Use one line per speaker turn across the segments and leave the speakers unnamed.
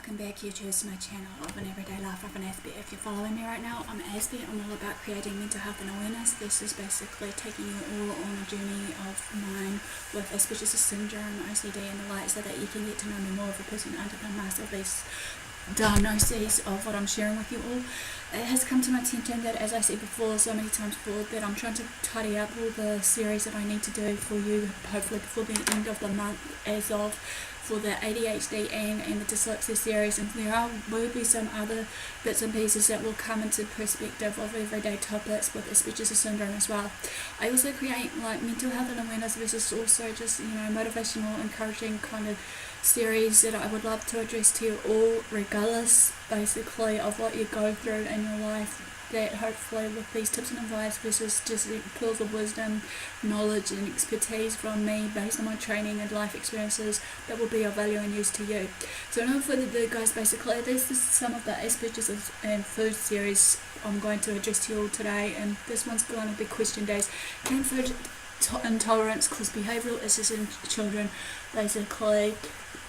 welcome back here to my channel of an everyday life of an Aspie. If you're following me right now, I'm Aspie. I'm all about creating mental health and awareness. This is basically taking you all on a journey of mine with Asperger's syndrome, OCD and the like, so that you can get to know me more of a person under the mask of these diagnoses of what I'm sharing with you all. It has come to my attention that, as I said before, so many times before, that I'm trying to tidy up all the series that I need to do for you, hopefully before the end of the month, as of for the ADHD and the dyslexia series, and there will be some other bits and pieces that will come into perspective of everyday topics with Asperger's syndrome as well. I also create like mental health and awareness versus also just, you know, motivational, encouraging kind of series that I would love to address to you all, regardless basically of what you go through in your life, that hopefully with these tips and advice versus just pearls of wisdom, knowledge and expertise from me based on my training and life experiences, that will be of value and use to you. So no further ado guys, basically this is some of the Asperger's and food series I'm going to address to you all today, and this one's going to be question days. Can food intolerance cause behavioural issues in children? Basically,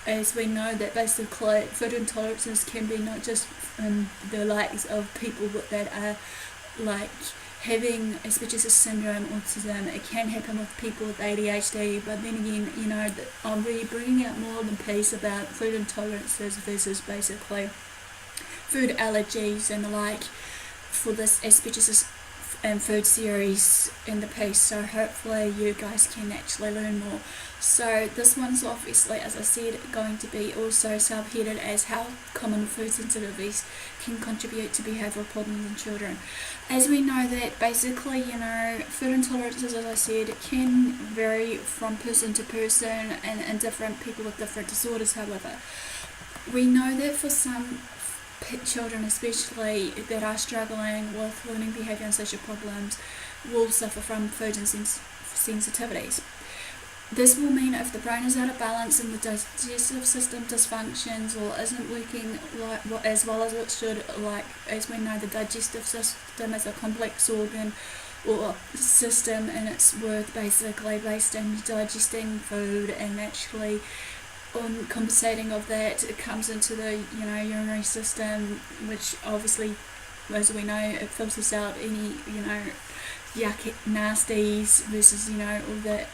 as we know that basically food intolerances can be not just the likes of people that are like having Asperger's syndrome, autism. It can happen with people with ADHD, but then again, you know, I'll be bringing out more of the piece about food intolerances versus basically food allergies and the like for this Asperger's and food series in the piece, so hopefully you guys can actually learn more. So this one's obviously, as I said, going to be also subheaded as how common food sensitivities can contribute to behavioural problems in children. As we know that basically, you know, food intolerances, as I said, can vary from person to person and different people with different disorders. However, we know that for some children especially that are struggling with learning behaviour and social problems will suffer from food and sensitivities. This will mean if the brain is out of balance and the digestive system dysfunctions or isn't working as well as it should, like as we know the digestive system is a complex organ or system and its worth basically based on digesting food and actually on compensating of that, it comes into the, you know, urinary system, which obviously, as we know, it filters out any, you know, yucky nasties versus, you know, all the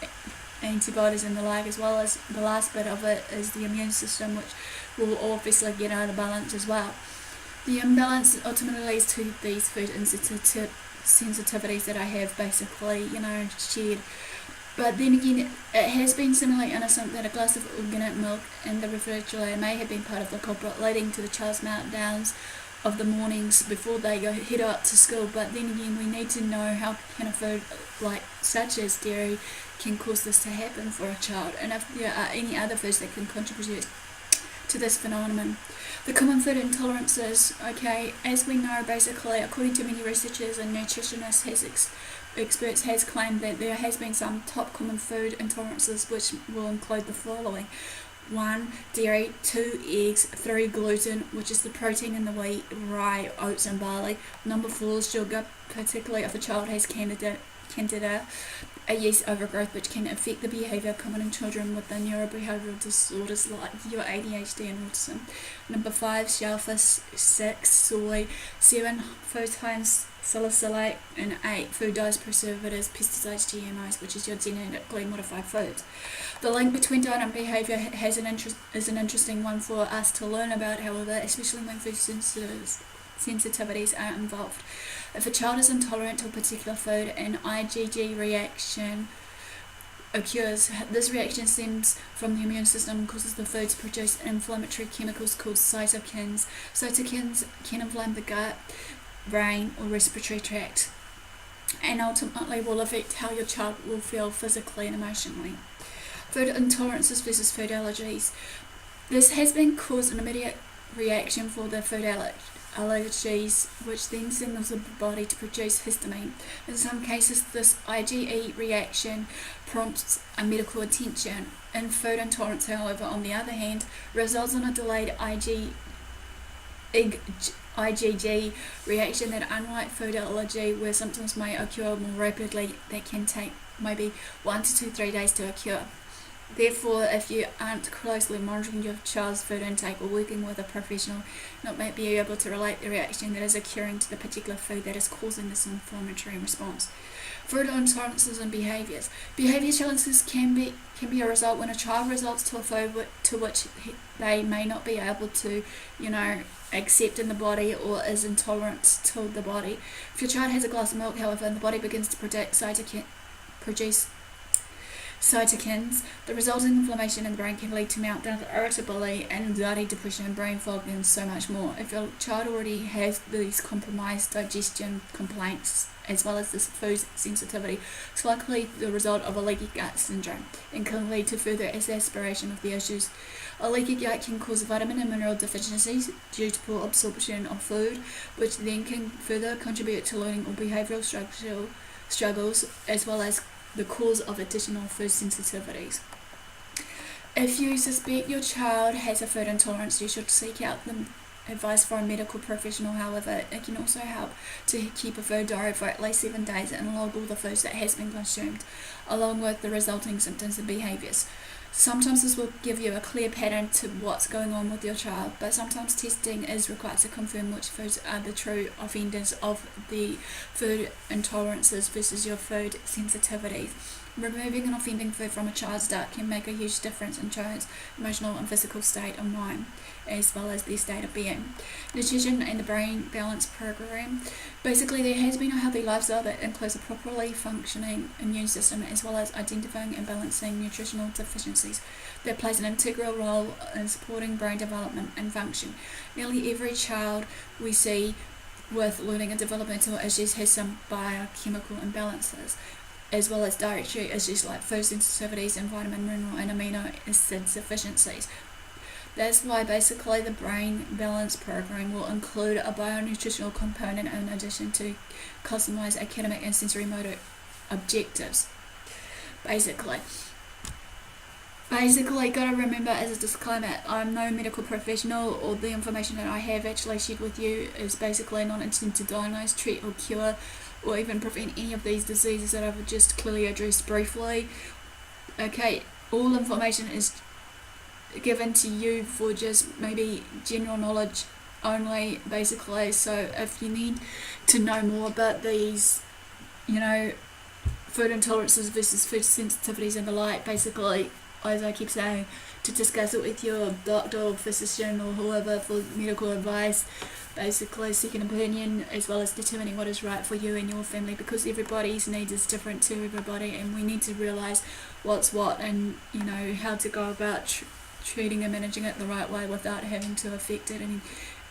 antibodies and the like, as well as the last bit of it is the immune system, which will obviously get out of balance as well. The imbalance ultimately leads to these food sensitivities that I have basically, you know, shared. But then again, it has been seemingly innocent that a glass of organic milk in the refrigerator may have been part of the culprit, leading to the child's meltdowns of the mornings before they head out to school. But then again, we need to know how can a food like such as dairy can cause this to happen for a child, and if there are any other foods that can contribute to this phenomenon. The common food intolerances, okay, as we know, basically, according to many researchers and nutritionists, experts has claimed that there has been some top common food intolerances, which will include the following: 1, dairy; 2, eggs; 3, gluten, which is the protein in the wheat, rye, oats and barley; number 4, sugar, particularly if a child has candida, a yeast overgrowth, which can affect the behaviour common in children with the neurobehavioural disorders like your ADHD and autism; number 5, shellfish; 6, soy; 7, phosphine salicylate; and 8, food dyes, preservatives, pesticides, GMOs, which is your genetically modified foods. The link between diet and behaviour is an interesting one for us to learn about, however, especially when food sensitivities are involved. If a child is intolerant to a particular food, an IgG reaction occurs. This reaction stems from the immune system and causes the food to produce inflammatory chemicals called cytokines. Cytokines can inflame the gut, brain or respiratory tract, and ultimately will affect how your child will feel physically and emotionally. Food intolerances versus food allergies. This has been caused an immediate reaction for the food allergies, which then signals the body to produce histamine. In some cases, this IgE reaction prompts a medical attention. In food intolerance, however, on the other hand, results in a delayed IgG reaction that, unlike food allergy, where symptoms may occur more rapidly, that can take maybe 1 to 3 days to occur. Therefore, if you aren't closely monitoring your child's food intake or working with a professional, not might be able to relate the reaction that is occurring to the particular food that is causing this inflammatory response. Food intolerances and behaviours. Behaviour challenges can be a result when a child resorts to a food to which they may not be able to, accept in the body or is intolerant to the body. If your child has a glass of milk, however, and the body begins to produce cytokines, the resulting inflammation in the brain can lead to meltdown, irritability, anxiety, depression, brain fog, and so much more. If your child already has these compromised digestion complaints, as well as this food sensitivity, it's likely the result of a leaky gut syndrome and can lead to further exacerbation of the issues. A leaky gut can cause vitamin and mineral deficiencies due to poor absorption of food, which then can further contribute to learning or behavioural struggles, as well as the cause of additional food sensitivities. If you suspect your child has a food intolerance, you should seek out the advice from a medical professional. However, it can also help to keep a food diary for at least 7 days and log all the foods that has been consumed, along with the resulting symptoms and behaviours. Sometimes this will give you a clear pattern to what's going on with your child, but sometimes testing is required to confirm which foods are the true offenders of the food intolerances versus your food sensitivities. Removing an offending food from a child's diet can make a huge difference in child's emotional and physical state of mind, as well as their state of being. Nutrition and the Brain Balance Program. Basically, there has been a healthy lifestyle that includes a properly functioning immune system, as well as identifying and balancing nutritional deficiencies that plays an integral role in supporting brain development and function. Nearly every child we see with learning and developmental issues has some biochemical imbalances, as well as dietary issues like food sensitivities and vitamin, mineral, and amino acid deficiencies. That's why basically the Brain Balance Program will include a bionutritional component in addition to customized academic and sensory motor objectives. Basically, gotta remember as a disclaimer, I'm no medical professional, or the information that I have actually shared with you is basically not intended to diagnose, treat, or cure, or even prevent any of these diseases that I've just clearly addressed briefly. Okay, all information is given to you for just maybe general knowledge only, basically. So if you need to know more about these, food intolerances versus food sensitivities and the like, basically, as I keep saying, to discuss it with your doctor or physician or whoever for medical advice, basically seek an opinion, as well as determining what is right for you and your family, because everybody's needs is different to everybody, and we need to realise what's what and how to go about treating and managing it the right way without having to affect it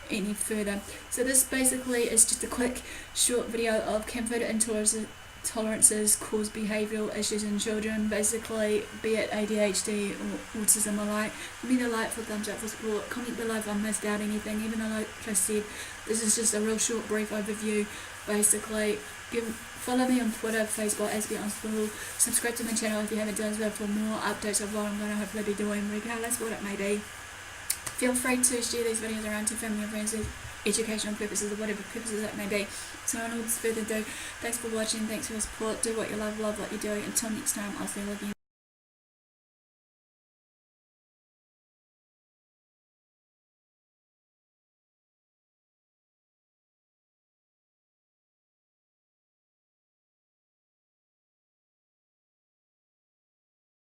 any further. So this basically is just a quick short video of can food intolerances cause behavioural issues in children, basically, be it ADHD or autism alike. Give me the like for thumbs up for support, comment below if I missed out anything, even though like I said, this is just a real short brief overview. Basically, follow me on Twitter, Facebook, AspieAnswersAll. Subscribe to my channel if you haven't done so for more updates of what I'm going to hopefully be doing, regardless what it may be. Feel free to share these videos around to family and friends with educational purposes or whatever purposes it may be. So without further ado, thanks for watching, thanks for your support, do what you love what you're doing. Until next time, I'll see you again.